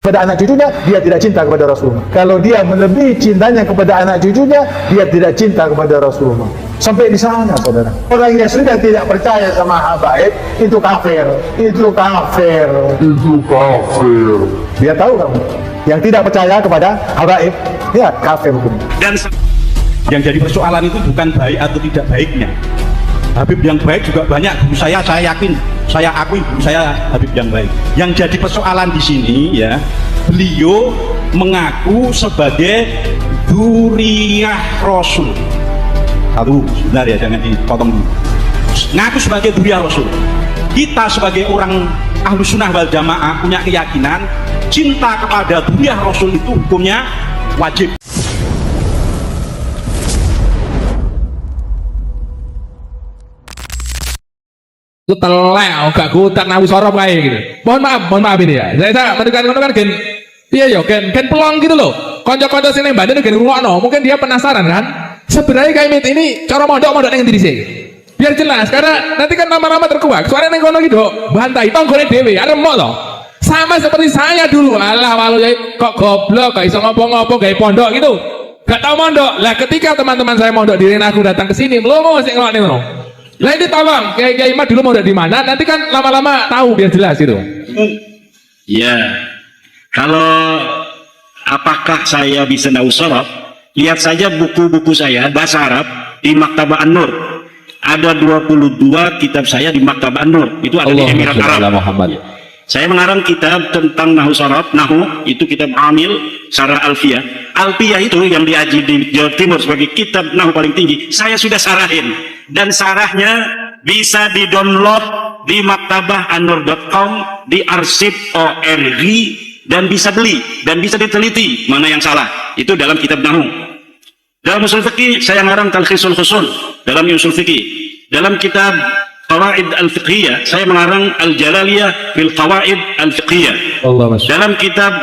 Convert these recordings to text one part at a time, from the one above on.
kepada anak cucunya, dia tidak cinta kepada Rasulullah. Kalau dia melebihi cintanya kepada anak cucunya, dia tidak cinta kepada Rasulullah. Sampai di sana, saudara. Orang yang sudah tidak percaya sama habaib, itu kafir. Itu kafir. Itu kafir. Dia tahu kamu. Yang tidak percaya kepada habaib, ya kafir hukumnya. Dan yang jadi persoalan itu bukan baik atau tidak baiknya. Habib yang baik juga banyak. Guru saya yakin, saya akui guru saya Habib yang baik. Yang jadi persoalan di sini ya, beliau mengaku sebagai dzurriyyah Rasul. Aduh, sebentar ya, jangan dipotong dulu. Ngaku sebagai dzurriyyah Rasul. Kita sebagai orang Ahlus Sunnah wal Jamaah punya keyakinan cinta kepada dzurriyyah Rasul itu hukumnya wajib. Ku telek gak gutak nawi sorop kayak gitu. Mohon maaf ini ya. Saya mendengar kan gen iya yo gen pelong gitu loh. Kanca-kanca sing nembane gen rungokno, mungkin dia penasaran kan. Sebenarnya kayak ini cara mondok ning ndi sih? Biar jelas karena nanti kan lama-lama terkuak. Suara ning kono gitu bantai tonggone dhewe aremok loh. Sama seperti saya dulu. Alah walu kok goblok gak iso ngopo-ngopo gawe pondok gitu. Gak tau mondok. Lah ketika teman-teman saya mondok di aku datang ke sini, mlongo sing ngelokne ngono. Lah ini tolong, Kiai Imad dulu mau di mana? Nanti kan lama-lama tahu biar jelas itu. Ya, kalau apakah saya bisa tahu sorot? Lihat saja buku-buku saya bahasa Arab di Maktabah An-Nur. Ada 22 kitab saya di Maktabah An-Nur. Itu ada di Emirat Arab. Saya mengarang kitab tentang nahu sorot. Nahu itu kitab Amil, Syarah Alfiyah. Alfiyah itu yang diaji di Jawa Timur sebagai kitab nahu paling tinggi. Saya sudah sarahin. Dan sarahnya bisa di-download di maktabahanur.com, di arsip ORG, dan bisa beli, dan bisa diteliti mana yang salah. Itu dalam kitab nahu. Dalam usul fikih, saya ngarang Talkhisul Husul dalam usul fikih. Dalam kitab Qawaid al-Fiqhiyah, saya mengarang Al-Jalaliyah fil Qawaid al-Fiqhiyah. Dalam kitab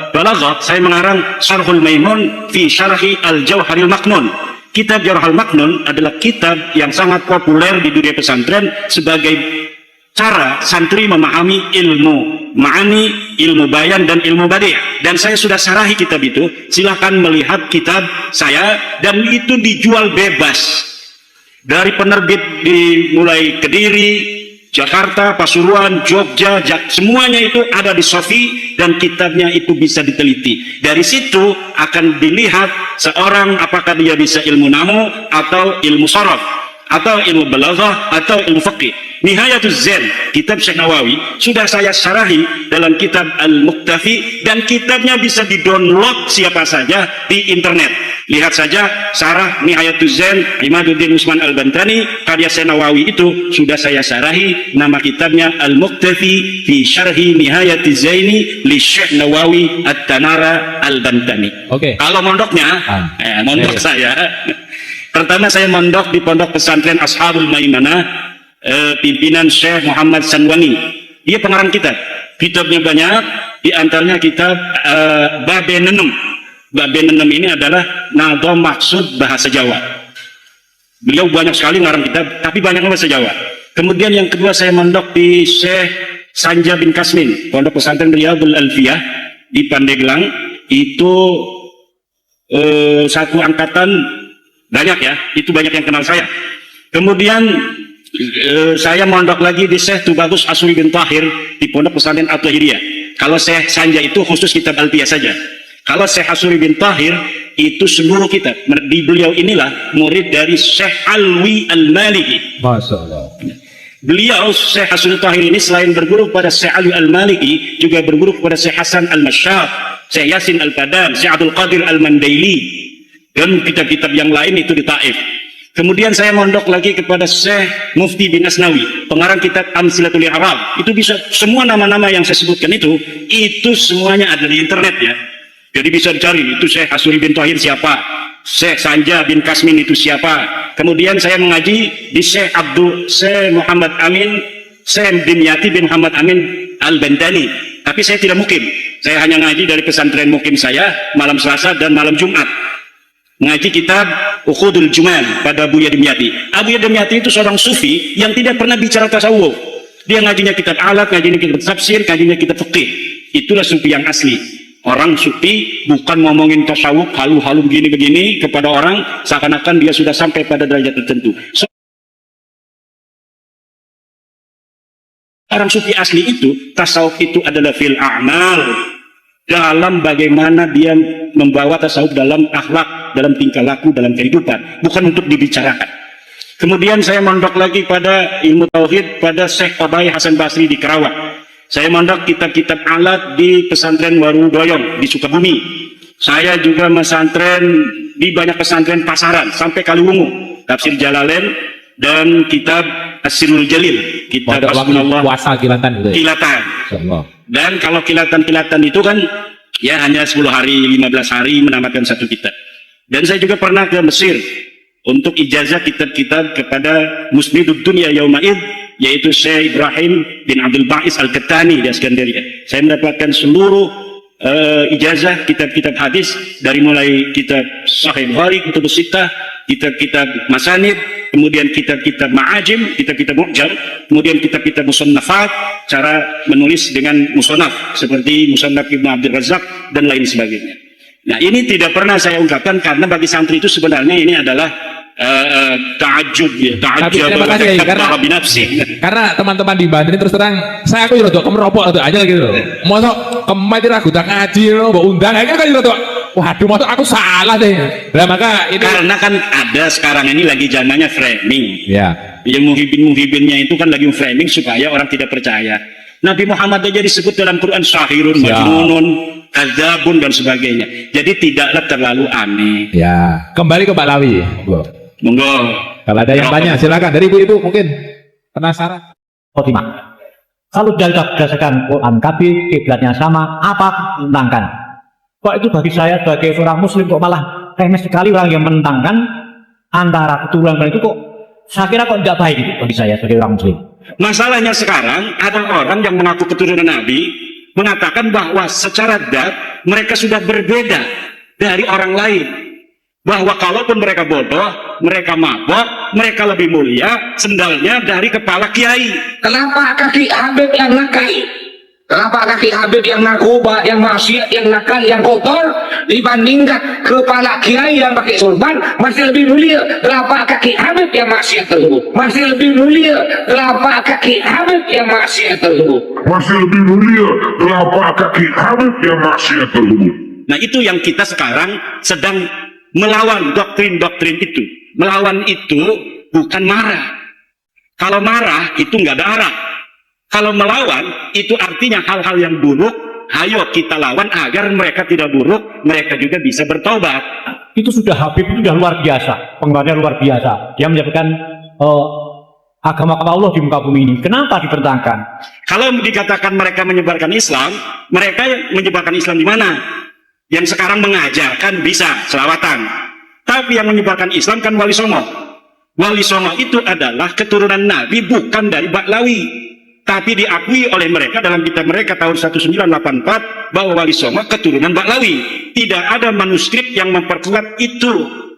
Balaghah, saya mengarang Syarhul Maimun fi Syarhi Al-Jauharil Maknun. Kitab Jauharil Maknun adalah kitab yang sangat populer di dunia pesantren sebagai cara santri memahami ilmu ma'ani, ilmu bayan, dan ilmu badi'. Dan saya sudah syarahi kitab itu. Silahkan melihat kitab saya, dan itu dijual bebas dari penerbit mulai Kediri, Jakarta, Pasuruan, Jogja, semuanya itu ada di Sofi, dan kitabnya itu bisa diteliti. Dari situ akan dilihat seorang apakah dia bisa ilmu nahu atau ilmu sorof atau ilmu balaghah atau ilmu fiqih. Nihayatuz Zain, kitab Syekh Nawawi, sudah saya syarahi dalam kitab Al-Muqtafi, dan kitabnya bisa di-download siapa saja di internet. Lihat saja syarah Nihayatuz Zain Imaduddin Usman Al-Bantani, karya Syekh Nawawi itu sudah saya syarahi. Nama kitabnya Al-Muqtafi fi Syarhi Nihayatiz Zaini li Syekh Nawawi At-Tanara Al-Bantani. Oke. Kalau mondoknya, mondok saya pertama saya mondok di Pondok Pesantren Ashabul Maimanah, pimpinan Syekh Muhammad Sanwani. Dia pengarang kitab. Kitabnya banyak, di antaranya kitab Babe Nenem. Babe Nenem ini adalah nado maksud bahasa Jawa. Beliau banyak sekali ngarang kitab, tapi banyak bahasa Jawa. Kemudian yang kedua saya mondok di Syekh Sanja bin Kasmin, Pondok Pesantren Riyadul Alfiyah di Pandeglang. Itu satu angkatan banyak ya, itu banyak yang kenal saya. Kemudian saya mondok lagi di Syekh Tubagus Asuri bin Tahir di Pondok Pesantren At-Tahiriyah. Kalau Syekh Sanja itu khusus kitab Alfiyah saja. Kalau Syekh Asuri bin Tahir itu seluruh kitab. Di beliau inilah murid dari Syekh Alwi Al-Maliki. Masya Allah. Beliau Syekh Asuri Tahir ini selain berguru kepada Syekh Alwi Al-Maliki, juga berguru kepada Syekh Hasan Al-Masyaf, Syekh Yasin Al-Padam, Syekh Abdul Qadir Al-Mandaili, dan kitab-kitab yang lain itu di Taif. Kemudian saya mondok lagi kepada Syekh Mufti bin Asnawi, pengarang kitab Amsilatul I'rab. Itu bisa semua nama-nama yang saya sebutkan itu semuanya ada di internet ya. Jadi bisa dicari, itu Syekh Asuri bin Tahir siapa, Syekh Sanja bin Kasmin itu siapa. Kemudian saya mengaji di Syekh Muhammad Amin, Syekh Dimyati bin Muhammad Amin Al-Bantani. Tapi saya tidak mukim, saya hanya ngaji dari pesantren mukim saya malam Selasa dan malam Jumat. Ngaji kitab Ukhudul Juman pada Buya Dimyati. Abuya Dimyati itu seorang sufi yang tidak pernah bicara tasawuf. Dia ngajinya kitab alat, ngajinya kitab tafsir, ngajinya kitab fikih. Itulah sufi yang asli. Orang sufi bukan ngomongin tasawuf halu-halu begini-begini kepada orang seakan-akan dia sudah sampai pada derajat tertentu. Orang sufi asli itu, tasawuf itu adalah fil a'mal, dalam bagaimana dia membawa tasawuf dalam akhlak, dalam tingkah laku, dalam kehidupan, bukan untuk dibicarakan. Kemudian saya mondok lagi pada ilmu tauhid pada Syekh Obai Hasan Basri di Karawang. Saya mondok kitab-kitab alat di pesantren Waru Doyong di Sukabumi. Saya juga pesantren di banyak pesantren pasaran sampai Kaliwungu, tafsir Jalalain dan kitab As-Sirrul Jalil, kitab Hasbunallah. Puasa kilatan gitu. Kilatan. Insyaallah. Dan kalau kilatan-kilatan itu kan ya hanya 10 hari, 15 hari menamatkan satu kitab. Dan saya juga pernah ke Mesir untuk ijazah kitab-kitab kepada Musnidud Dunya Yauma'id, yaitu Syekh Ibrahim bin Abdul Ba'is Al-Qattani di Iskandaria. Saya mendapatkan seluruh ijazah kitab-kitab hadis dari mulai kitab Sahih Bukhari, Kutub Sittah, kitab-kitab Masanid, kemudian kitab-kitab Ma'ajim, kitab-kitab Mu'jam, kemudian kitab-kitab Musannafat, cara menulis dengan musannaf seperti Musannaf Ibnu Abdul Razak dan lain sebagainya. Nah, ini tidak pernah saya ungkapkan karena bagi santri itu sebenarnya ini adalah ta'ajjub ya, Terima kasih, karena teman-teman di Banten terus terang saya aku rada kemeropok aja gitu loh. Mosok kemai ragu tak ngaji lo mbok undang aja kan rada waduh mosok aku salah deh. Nah, maka ini karena kan ada sekarang ini lagi zamannya framing. ya. Yang muhibinnya itu kan lagi framing supaya orang tidak percaya. Nabi Muhammad aja disebut dalam Quran syahirun, majnunun, kadzabun dan sebagainya. Jadi tidaklah terlalu aneh. Ya, kembali ke Pak Lawi. Monggo. Kalau ada yang tanya silakan dari ibu-ibu mungkin penasaran. Khotimah. Kalau berdasarkan Quran, tapi kiblatnya sama, apa menentangkan? Kok itu bagi saya sebagai seorang muslim kok malah remeh sekali orang yang menentangkan antara keturunan itu kok saya kira kok tidak baik itu bagi saya sebagai orang muslim. Masalahnya sekarang ada orang yang mengaku keturunan Nabi mengatakan bahwa secara dat mereka sudah berbeda dari orang lain. Bahwa kalaupun mereka bodoh, mereka mabok, mereka lebih mulia sendalnya dari kepala kiai. Kenapa kaki Habib yang nakal? Kenapa kaki Habib yang narkoba, yang maksiat, yang nakal, yang kotor dibandingkan kepala kiai yang pakai sorban masih lebih mulia? Kenapa kaki Habib yang maksiat tersebut masih lebih mulia? Kenapa kaki Habib yang maksiat tersebut masih lebih mulia? Kenapa kaki Habib yang maksiat tersebut? Nah, itu yang kita sekarang sedang melawan doktrin-doktrin itu. Melawan itu bukan marah. Kalau marah itu nggak ada arah. Kalau melawan itu artinya hal-hal yang buruk, ayo kita lawan agar mereka tidak buruk, mereka juga bisa bertobat. Itu sudah Habib itu sudah luar biasa, pengaruhnya luar biasa. Dia menyebabkan agama Allah di muka bumi ini. Kenapa dipertentangkan? Kalau dikatakan mereka menyebarkan Islam, mereka menyebarkan Islam di mana? Yang sekarang mengajarkan bisa selawatan, tapi yang menyebarkan Islam kan Wali Songo. Wali Songo itu adalah keturunan Nabi, bukan dari Baklawi, tapi diakui oleh mereka dalam kitab mereka tahun 1984 bahwa Wali Songo keturunan Baklawi. Tidak ada manuskrip yang memperkuat itu.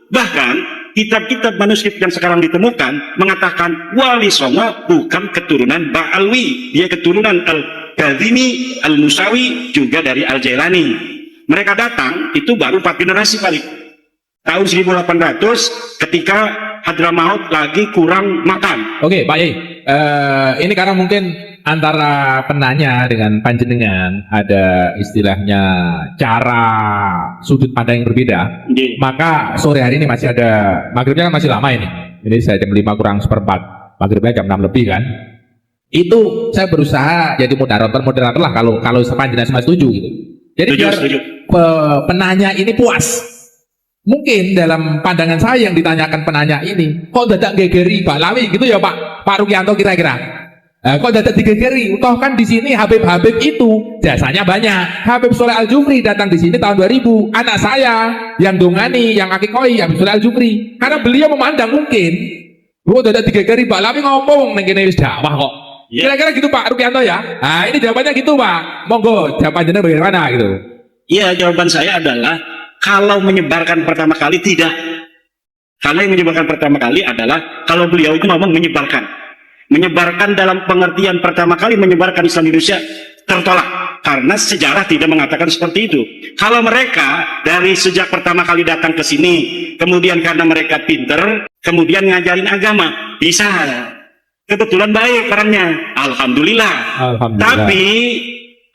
Bahkan kitab-kitab manuskrip yang sekarang ditemukan mengatakan Wali Songo bukan keturunan Ba'alwi, dia keturunan Al-Kazimi, Al-Musawi, juga dari Al-Jailani. Mereka datang itu baru 4 generasi kali. Tahun 1800 ketika Hadramaut lagi kurang makan. Oke, Pak Yai. Ini karena mungkin antara penanya dengan panjenengan ada istilahnya cara sudut pandang yang berbeda. Maka sore hari ini masih ada, maghribnya kan masih lama ini. Ini saya jam 5 kurang seperempat, maghribnya jam 6 lebih kan. Itu saya berusaha jadi moderator lah kalau sepanjangnya semua setuju gitu. Jadi biar penanya ini puas. Mungkin dalam pandangan saya yang ditanyakan penanya ini, kok dadak gegeri Pak Lawi gitu ya Pak Rukianto kira-kira. Kok dadak digegeri? Toh kan di sini Habib-Habib itu jasanya banyak. Habib Soleh Al-Jufri datang di sini tahun 2000. Anak saya yang dongani, yang akikoi Habib Soleh Al-Jufri. Karena beliau memandang mungkin, kok dadak digegeri Pak Lawi ngomong ning kene wis dakwah kok. Kira-kira gitu Pak Rukianto ya. Nah ini jawabannya gitu Pak. Monggo jawabannya bagaimana gitu. Iya, jawaban saya adalah kalau menyebarkan pertama kali tidak. Karena yang menyebarkan pertama kali adalah kalau beliau itu ngomong menyebarkan. Menyebarkan dalam pengertian pertama kali menyebarkan Islam di Indonesia tertolak karena sejarah tidak mengatakan seperti itu. Kalau mereka dari sejak pertama kali datang ke sini, kemudian karena mereka pinter, kemudian ngajarin agama, bisa. Kebetulan baik orangnya, alhamdulillah. Tapi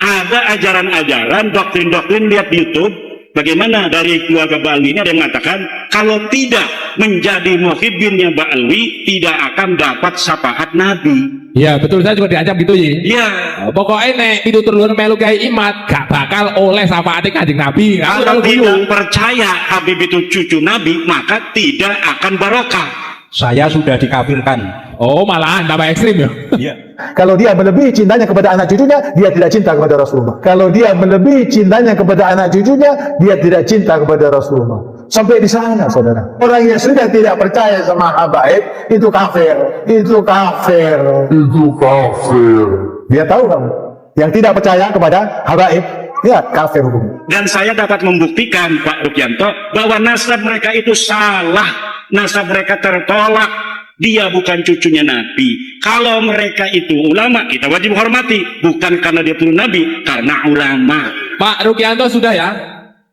ada ajaran-ajaran, doktrin-doktrin lihat di YouTube, bagaimana dari keluarga Ba'alwi ini ada yang mengatakan kalau tidak menjadi muhibbinnya Ba'alwi tidak akan dapat syafaat Nabi. Ya betul, saya juga diancam gitu ya. Iya. Pokoknya nek itu turun melu kayak imat gak bakal oleh syafaatnya Kanjeng Nabi. Kalau tidak percaya Habib itu cucu Nabi, maka tidak akan barokah. Saya sudah dikafirkan. Oh malahan tambah ekstrim ya. Iya. Kalau dia melebihi cintanya kepada anak cucunya, dia tidak cinta kepada Rasulullah. Kalau dia melebihi cintanya kepada anak cucunya, dia tidak cinta kepada Rasulullah. Sampai di sana, saudara. Orang yang sudah tidak percaya sama habaib, itu kafir. Itu kafir. Itu kafir. Dia tahu kamu. Yang tidak percaya kepada habaib, ya kafir hukum. Dan saya dapat membuktikan Pak Rukianto bahwa nasab mereka itu salah. Nasab mereka tertolak. Dia bukan cucunya Nabi. Kalau mereka itu ulama, kita wajib hormati. Bukan karena dia turun Nabi, karena ulama. Pak Rukianto sudah ya?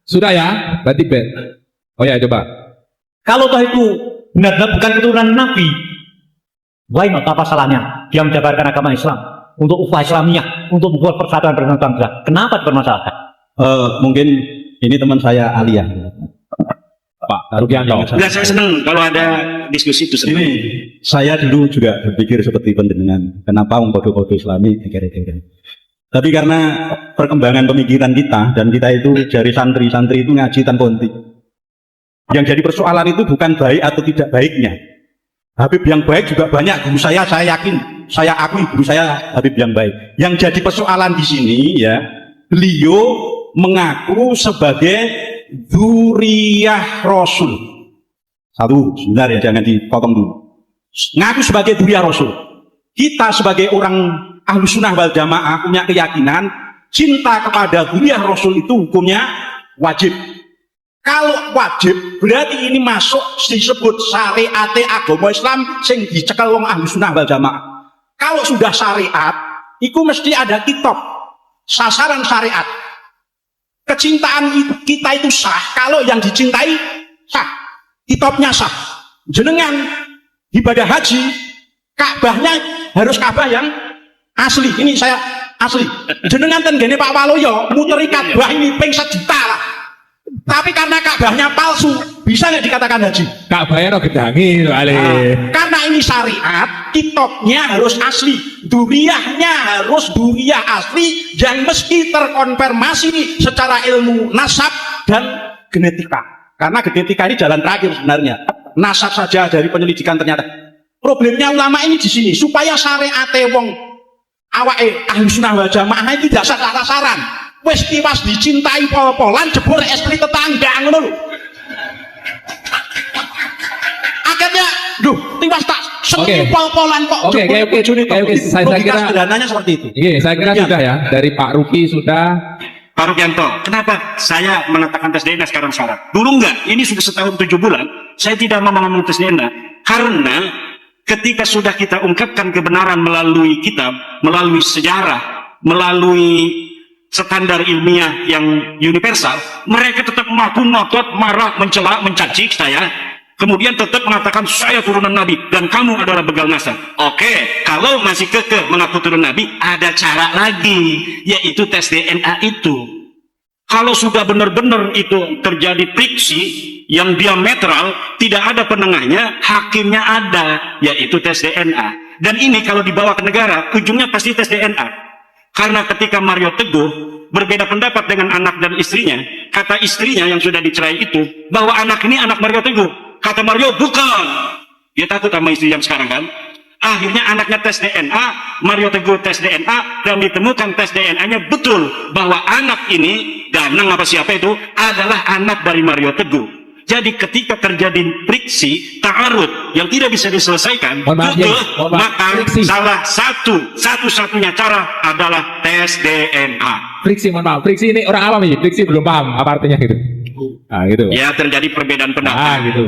Sudah ya? Berarti ben. Oh ya coba. Kalau toh itu benar-benar bukan keturunan Nabi, why not, apa salahnya dia menjabarkan agama Islam untuk ukhuwah Islamiyah, untuk membuat persatuan berbangsa. Kenapa dipermasalahkan? Mungkin ini teman saya Alia. Pak Rukianto. Enggak, saya senang kalau ada diskusi itu senang. Ini saya dulu juga berpikir seperti penjenengan. Kenapa kode-kode Islami? Tapi karena perkembangan pemikiran kita dan kita itu dari santri-santri itu ngaji tanpa henti. Yang jadi persoalan itu bukan baik atau tidak baiknya. Habib yang baik juga banyak. Guru saya yakin, saya akui guru saya Habib yang baik. Yang jadi persoalan di sini ya, beliau mengaku sebagai dzurriyyah Rasul. Satu, sebentar ya, jangan dipotong dulu. Ngaku sebagai dzurriyyah Rasul. Kita sebagai orang ahlu sunnah wal jamaah punya keyakinan cinta kepada dzurriyyah Rasul itu hukumnya wajib. Kalau wajib berarti ini masuk disebut syariat agama Islam sing dicekel wong ahlu sunnah wal jamaah. Kalau sudah syariat, itu mesti ada kitab sasaran syariat. Kecintaan kita itu sah kalau yang dicintai sah, kitabnya sah. Jenengan ibadah haji, Ka'bahnya harus Ka'bah yang asli. Ini saya asli. Jenengan ten gene Pak Waloyo muteri Ka'bah ini ping 1 juta lah. Tapi karena Ka'bahnya palsu, bisa nggak dikatakan haji? Ka'bahnya no gedangi Karena ini syariat, kitabnya harus asli, dzurriyyahnya harus dzurriyyah asli yang mesti terkonfirmasi secara ilmu nasab dan genetika. Karena genetika ini jalan terakhir sebenarnya. Nasab saja dari penyelidikan ternyata. Problemnya ulama ini di sini supaya syariat wong awake ahli sunnah wal jamaah ini tidak salah-saran. Wes tiwas dicintai pol-polan jebol istri tetangga ngono lho. Akhirnya tiwas tak seneng pol-polan kok. Oke, saya kira sederhananya seperti itu. Iya, saya kira sudah ya. Dari Pak Ruki sudah. Pak Rukianto, kenapa saya menetapkan tes DNA sekarang syarat? Dulu enggak, ini sudah setahun 7 bulan, saya tidak mau mengambil tes DNA. Karena ketika sudah kita ungkapkan kebenaran melalui kitab, melalui sejarah, melalui standar ilmiah yang universal, mereka tetap mampu ngotot, marah, mencela, mencaci saya, kemudian tetap mengatakan saya turunan Nabi dan kamu adalah begal nasab. Oke, kalau masih kekeh mengaku turun Nabi, ada cara lagi, yaitu tes DNA itu. Kalau sudah benar-benar itu terjadi friksi yang diametral, tidak ada penengahnya, hakimnya ada, yaitu tes DNA. Dan ini kalau dibawa ke negara, ujungnya pasti tes DNA. Karena ketika Mario Teguh berbeda pendapat dengan anak dan istrinya, kata istrinya yang sudah dicerai itu, bahwa anak ini anak Mario Teguh. Kata Mario, bukan. Dia takut sama istri yang sekarang kan. Akhirnya anaknya tes DNA, Mario Teguh tes DNA, dan ditemukan tes DNA-nya betul, bahwa anak ini, Danang apa siapa itu, adalah anak dari Mario Teguh. Jadi ketika terjadi friksi, ta'arud yang tidak bisa diselesaikan, maka salah satu-satunya cara adalah tes DNA. Friksi, mohon maaf. Friksi ini orang awam ya? Friksi belum paham apa artinya gitu. Nah, gitu. Ya terjadi perbedaan pendapat. Gitu.